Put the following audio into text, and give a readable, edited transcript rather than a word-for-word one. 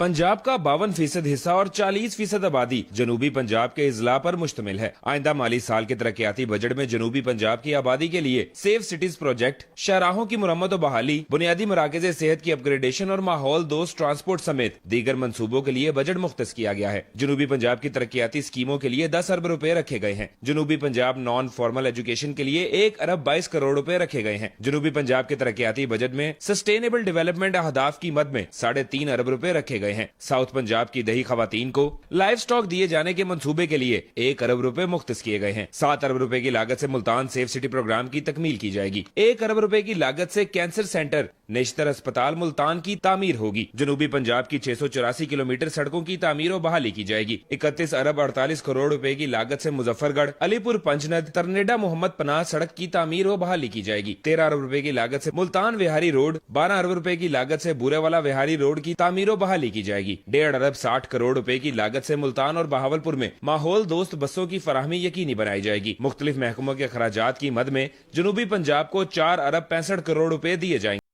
पंजाब का 52% हिस्सा और 40% आबादी जनूबी पंजाब के अजला पर मुश्तमिल है। आइंदा माली साल के तरक्याती बजट में जनूबी पंजाब की आबादी के लिए सेफ सिटीज प्रोजेक्ट, शाहराहों की मुरम्मत और बहाली, बुनियादी मराकज़ सेहत की अपग्रेडेशन और माहौल दोस्त ट्रांसपोर्ट समेत दीगर मंसूबों के लिए बजट मुख्तस किया गया है। जनूबी पंजाब की तरक्याती स्कीमों के लिए 10 अरब रुपए रखे गए हैं। जनूबी पंजाब नॉन फॉर्मल एजुकेशन के लिए 1 अरब 22 करोड़ रुपए रखे गए हैं। जनूबी पंजाब के तरक्याती बजट में सस्टेनेबल डेवलपमेंट अहदाफ की मद में 3.5 अरब रुपए रखे गए हैं। साउथ पंजाब की दही खवातीन को लाइव स्टॉक दिए जाने के मंसूबे के लिए 1 अरब रुपए मुख्तस किए गए हैं। 7 अरब रुपए की लागत से मुल्तान सेफ सिटी प्रोग्राम की तकमील की जाएगी। 1 अरब रुपए की लागत से कैंसर सेंटर नेशनल अस्पताल मुल्तान की तामीर होगी। जनूबी पंजाब की 684 किलोमीटर सड़कों की तामीर और बहाली की जाएगी। 31 अरब 48 करोड़ रुपए की लागत से मुजफ्फरगढ़ अलीपुर पंचनद तरनेडा मोहम्मद पनाह सड़क की तामीर और बहाली की जाएगी। 13 अरब रुपए की लागत से मुल्तान विहारी रोड, 12 अरब रुपए की लागत से बुरेवाला विहारी रोड की तामीर और बहाली की जाएगी। 1.5 अरब 60 करोड़ रुपए की लागत से मुल्तान और बहावलपुर में माहौल दोस्त बसों की फराहमी यकीनी बनाई जाएगी। मुख्तलिफ महकमों के खराजात की मद में जनूबी पंजाब को 4 अरब 65 करोड़ रुपए दिए जाएंगे।